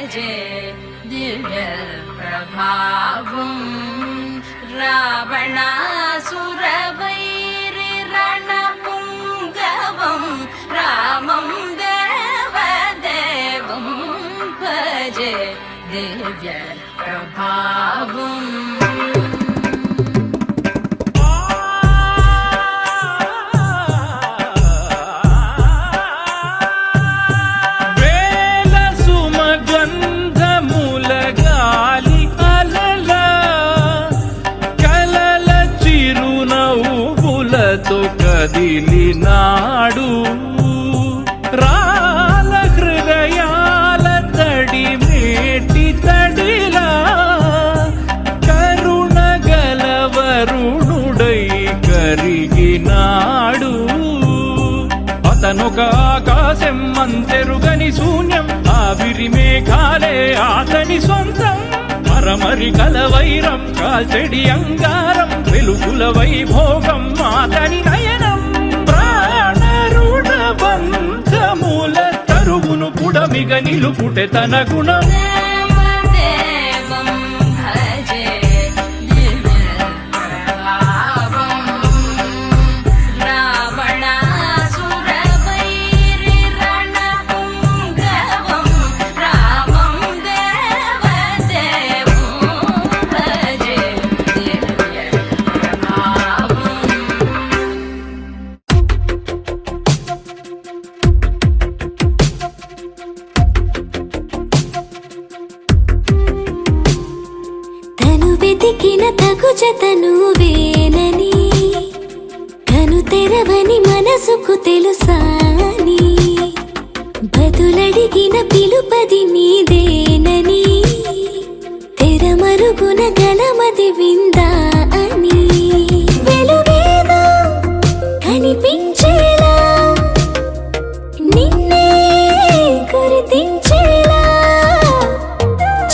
భజే దివ్య ప్రభావం రావణాసురవైరి రణపుంగవం రామం దేవదేవం భజే దివ్య ప్రభావం కదిలినాడు రాల హృదయాల తడి మేటి తడిలా కరుణ గలవరుణుడై కరిగినాడు అతనొక ఆకాశం అంతెరుగని శూన్యం ఆవిరి మేఘాలే అతని సొంతం మరమరి కలవైరం కాల్చెడి అంగారం వెలుగుల వైభోగం అతని నయనం ప్రాణరుణ బంధముల తరువును పుడమిగ నిలుపుటె తన గుణం తగు జతను వేనని కను తెరవని మనసుకు తెలుసాని బదులడిగిన పిలుపది నీదేనని తెరమరుగున గలమది విందా అని వెలుగేదో కనిపించేలా నిన్నే గుర్తించేలా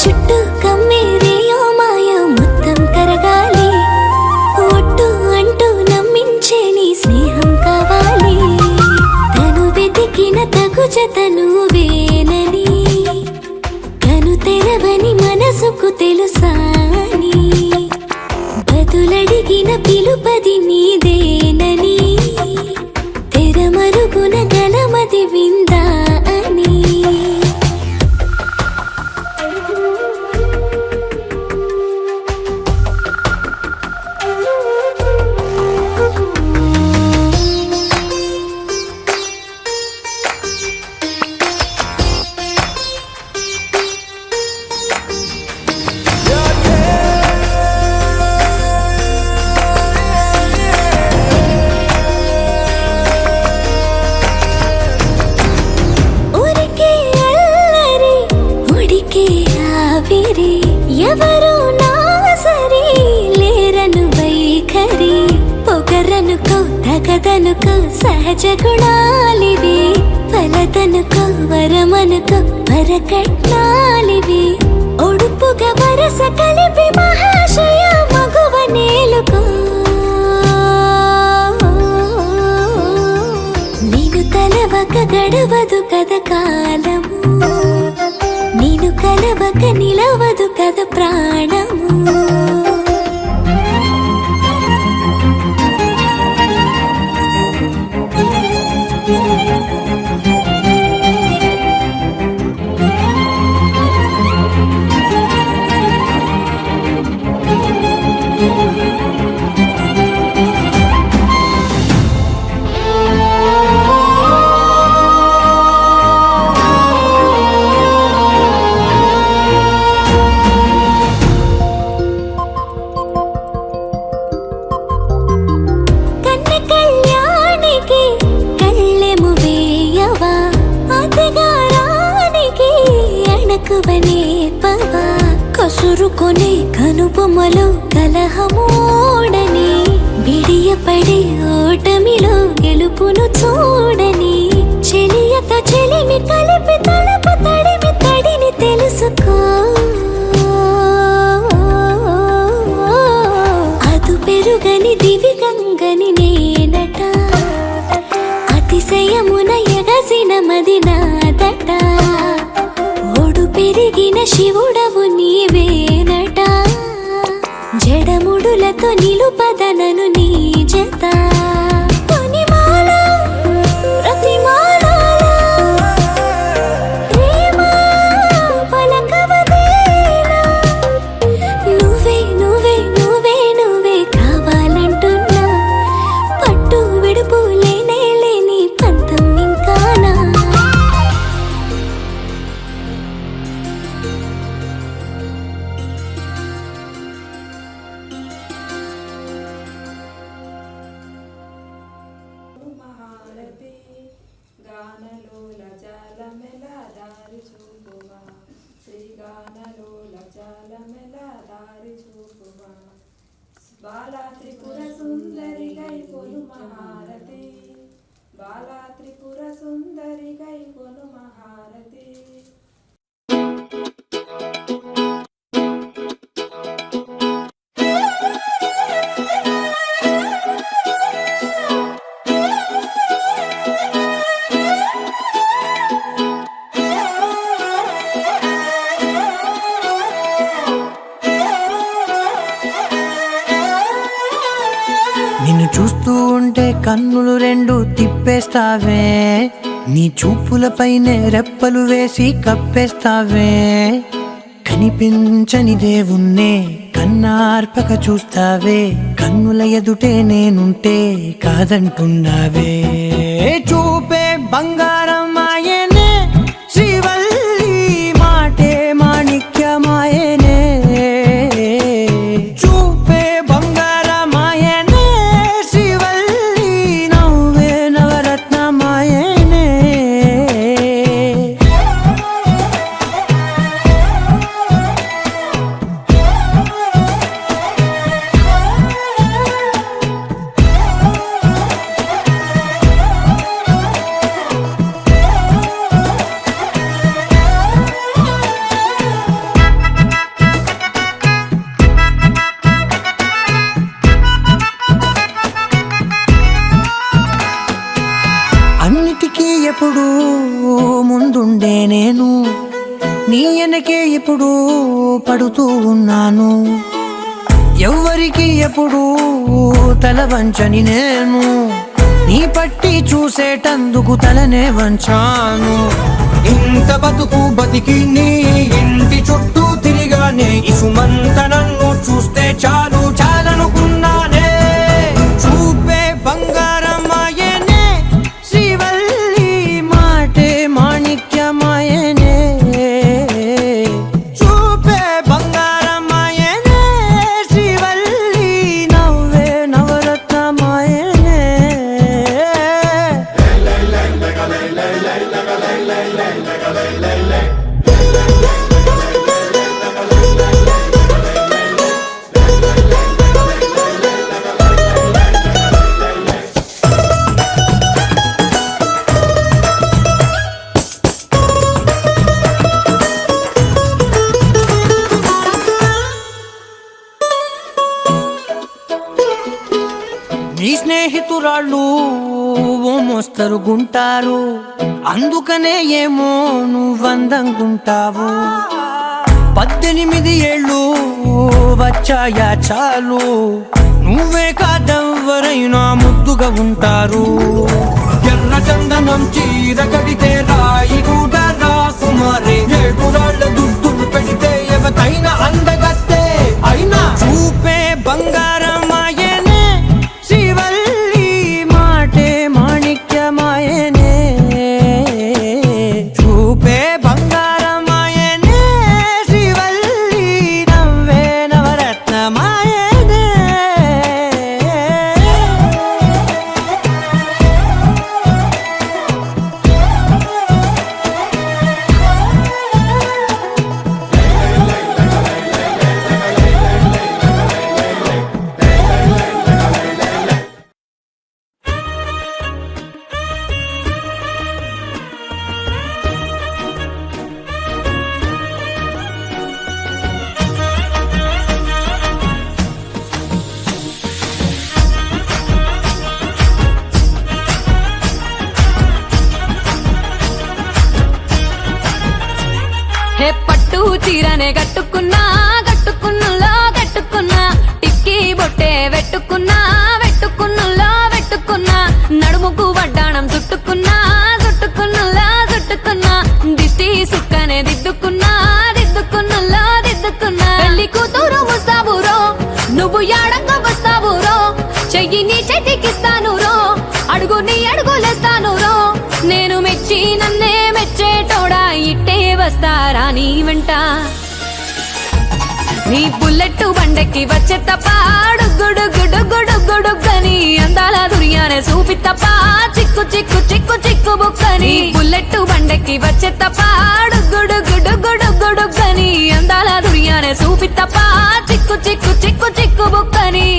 చుట్టూ కమ్మేరేయో మాయ మొత్తం కరగాలి ఒట్టు అంటూ నమ్మించే నీ స్నేహం కావాలి తను వెతికిన తగు జతను వేనని కను తెరవని మనసుకు తెలుసాని బదులడిగిన పిలుపది నీదేనని తెరమరుగున గలమది విందా అని ఎవరు నా సరి లేరను వైఖరి పొగరనుకో తగదనుకో సహజ గుణాలివి ఫలదనుకో వరమనుకో వరకట్నాలివి ఒడుపుగా వరస కలిపి మహాశయ మగువ నేలుకో నేను తలవక గడవదు కథ కాలము నేను కలవక నిలవదు కథ ప్రాణము కసురుకొనే కనుబొమ్మలో కలహమోడని బిడియపడే ఓటమిలో గెలుపును చూడని చెలియత చెలిమి కలిపి తలపు తడిమి తడిని తెలుసుకో అదు పెరుగని దివి గంగని నేనట అతిశయమున ఎగసిన మది నాదట పెరిగిన శివుడవు నీవేనట జడముడులతో నిలుపదనను నీ జత కొనిమాల ప్రతిమాల ప్రేమ పలకవదేలా నువ్వే నువ్వే నువ్వే నువ్వే కావాలంటున్నా పట్టు విడుపు లేనే లేని పంతం ఇంకానా మహారతి గానలోల జాలమెల దారి చూపువా శ్రీగానలోల జాలమెల దారి చూపువా బాలా త్రిపుర సుందరి గై కొను మహారతి బాలా త్రిపుర సుందరి గై కొను మహారతి నిన్ను చూస్తూ ఉంటే కన్నులు రెండు తిప్పేస్తావే నీ చూపులపైనే రెప్పలు వేసి కప్పేస్తావే కనిపించని దేవుణ్ణే కన్నార్పక చూస్తావే కన్నుల ఎదుటే నేనుంటే కాదంటున్నావే చూపే బంగారం ఆయనే శ్రీవల్లి మాటే మాణిక్యమాయనే చూపే బంగారమాయనే శ్రీవల్లి నవ్వే నవరత్నమాయనే అన్నిటికీ ఎప్పుడు ముందుండే నేను నీ వెనకే ఎప్పుడు పడుతూ ఉన్నాను ఎవ్వరికి ఎప్పుడు తల వంచని నేను నీ పట్టి చూసేటందుకు తలనే వంచాను ఇంత బతుకు బతికి నీ ఇంటి చుట్టూ తిరిగానే ఇసుమంత నన్ను చూస్తే చాలు చాలనుకున్నానే చూపే బంగారమాయనే శ్రీవల్లి మాటే మాణిక్యమాయనే చూపే బంగారమాయనే శ్రీవల్లి నవ్వే నవరత్నమాయనే నీ స్నేహితురాళ్ళు ఓ మోస్తరుగుంటారు అందుకనే ఏమో నువ్వందంగుంటావు 18 ఏళ్ళు వచ్చాయా చాలు నువ్వే కాదెవ్వరైనా ముద్దుగా ఉంటారు ఎర్ర చందనం చీర కడితే రాయి కూడా రాకుమారే 7 రాళ్ళ దుద్దులు పెడితే ఎవతైనా అందగత్తే అయినా చూపే బంగారమాయనే శ్రీవల్లి మాటే మాణిక్యమాయనే చూపే బంగారమాయనే శ్రీవల్లి నవ్వే నవరత్నమాయనే పట్టు చీరనే కట్టుకున్నా కట్టుకున్నులో కట్టుకున్నా టిక్కి బొట్టే వెట్టుకున్నా వెట్టుకున్నులో వెట్టుకున్నా నడుముకు వడ్డాణం చుట్టుకున్నా చుట్టుకున్నులో చుట్టుకున్నా దిష్టి సుక్కనే దిద్దుకున్నా దిద్దుకున్నులో దిద్దుకున్నా పెళ్లి కూతురు వస్తావురో నువ్వు యాడంగా వస్తావురో చెయ్యి నీ చేతికిస్తాను రో అడుగు నీ అడుగులేస్తాను రో నేను మెచ్చి నన్నే మెచ్చేటోడా ఇట్టే వస్తారా నీ వెంట నీ బుల్లెట్ బండెక్కి వచ్చే తప్ప గుడుగుడుగుడుగుడుగుడుగని అందాల దునియానే చూపి తప్ప చిక్కు చిక్కు చిక్కు చిక్కు బుక్కని బుల్లెట్ బండెక్కి వచ్చే తప్ప గుడుగుడుగుడుగుడుగని అందాల దునియానే చూపి తప్ప చిక్కు చిక్కు చిక్కు చిక్కు బుక్కని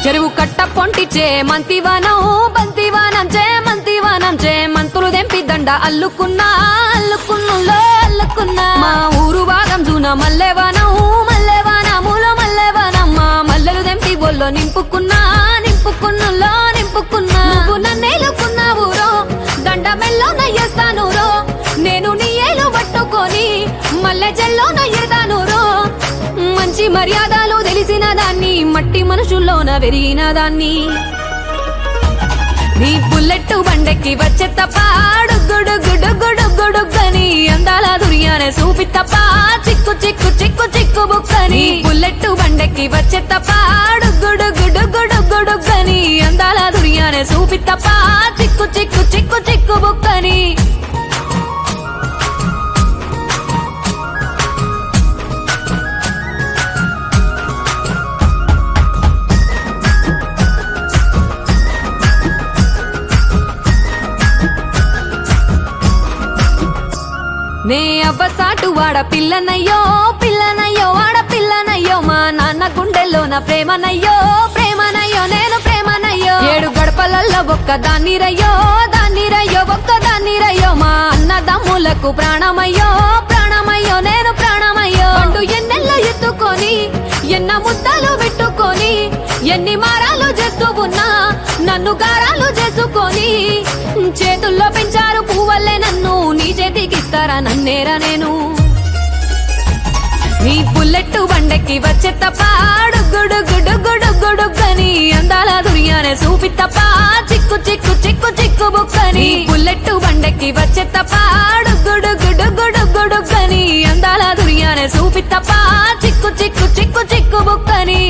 చెరువు కట్ట పొంటిచే మంతివానం బంతివానం చే మంతివానం చే మంతులు దెంపి దండ అల్లుకున్నా అల్లుకున్నులో అల్లుకున్నా మా ఊరు భాగం జూన మల్లెవానం మల్లెవానములో మల్లెవానమ్మ మల్లెలు దెంపి బొల్లో నింపుకున్నా నింపుకున్నులో నింపుకున్నా నువ్వు నన్నేలుకున్నావు రో దండ మెల్లో నయ్యేస్తాను రో నేను నీ ఏలు పట్టుకొని మల్లె జల్లో నయ్యేదాను రో మంచి మర్యాదలు తెలిసిన దాన్ని మట్టి మనుషుల్లోన వెరిగిన దాన్ని నీ బుల్లెట్ బండెక్కి వచ్చే తప్ప గుడుగుడుగుడుగుడుగని అందాల దునియానే చూపి తప్ప చిక్కు చిక్కు చిక్కు చిక్కు బుక్కని బుల్లెట్ బండెక్కి వచ్చే తప్ప గుడుగుడుగుడుగుడుగని అందాల దునియానే చూపి తప్ప చిక్కు చిక్కు చిక్కు చిక్కు బుక్కని నే అవ్వసాటు వాడ పిల్లనయ్యో పిల్లనయ్యో వాడ పిల్లనయ్యో మా నాన్న గుండెల్లోన ప్రేమనయ్యో ప్రేమనయ్యో నేను ప్రేమనయ్యో 7 గడపలల్లో ఒక్క దాన్నిరయ్యో దాన్నిరయ్యో ఒక్క దాన్నిరయ్యో మా అన్నదమ్ములకు ప్రాణమయ్యో ప్రాణమయ్యో నేను ప్రాణమయ్యో అంటూ ఎన్నెల్లో ఎత్తుకొని ఎన్న ముద్దలు పెట్టుకొని ఎన్ని మారాలు చేస్తూ ఉన్నా నన్ను గారాలు చేసుకొని చేతుల్లో పెంచారు పువ్వల్లే నన్ను నీ చేతికిస్తారా నన్నేరా నేను నీ బుల్లెట్ బండెక్కి వచ్చే తప్ప గుడుగుడుగుడుగుడుగని అందాల దునియానే చూపి తప్ప చిక్కు చిక్కు చిక్కు చిక్కు బుక్కని బుల్లెట్ బండెక్కి వచ్చే తప్ప గుడుగుడుగుడుగుడుగని అందాల దునియానే చూపి తప్ప చిక్కు చిక్కు చిక్కు చిక్కు బుక్కని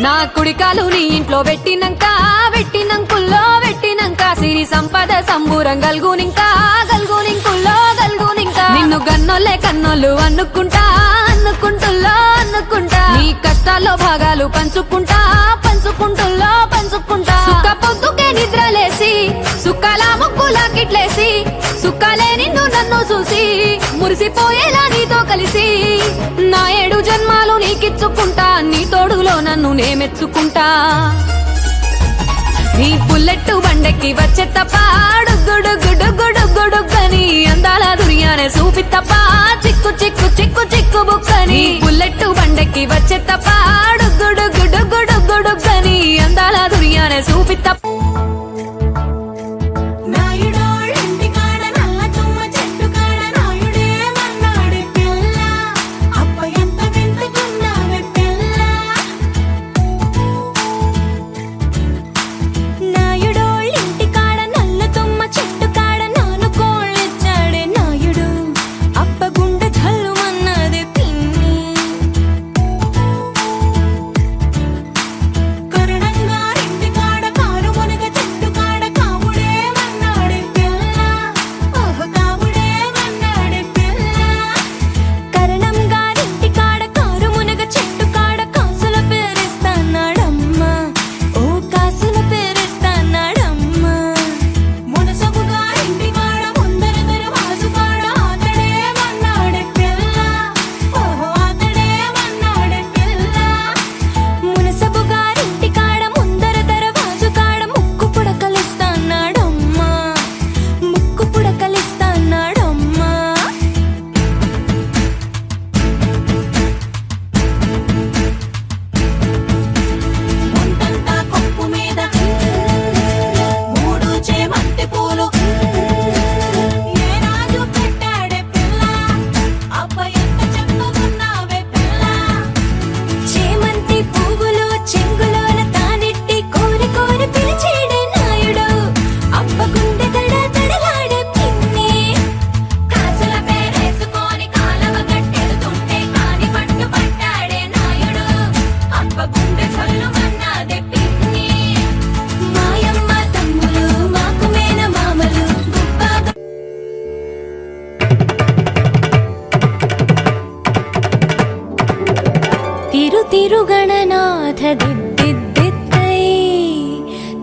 నా కుడికాలు నీ ఇంట్లో పెట్టినంకుల్లో పెట్టినంక సిరి సంపద సంబూరం గల్గునింకా నిన్ను గన్నోళ్ళే కన్నోళ్ళు అనుకుంటుల్లో నీ కష్టాల్లో భాగాలు పంచుకుంటుల్లో సుక్క పొద్దుకే నిద్రలేసి సుక్కల ముక్కులాకిట్లేసి సుక్కలే నిన్ను నన్ను చూసి మురిసిపోయేలా నీతో కలిసి నా 7 జన్మాలు నీకిచ్చుకుంటా నీ తోడులో నన్ను నేమెచ్చుకుంటా నీ బుల్లెట్ బండెక్కి వచ్చే తప్ప గుడుగుడుగుడుగుడుగని అందాల దునియానే చూపి తప్ప చిక్కు చిక్కు చిక్కు చిక్కు బుక్కని బుల్లెట్ బండెక్కి వచ్చే తప్ప గుడుగుడుగుడుగుడుగని అందాల దునియానే చూపి తప్ప కరణంగా ఇంటి కాడ కారు మునగ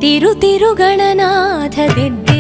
తిరు తిరు గణనాథ దిద్ది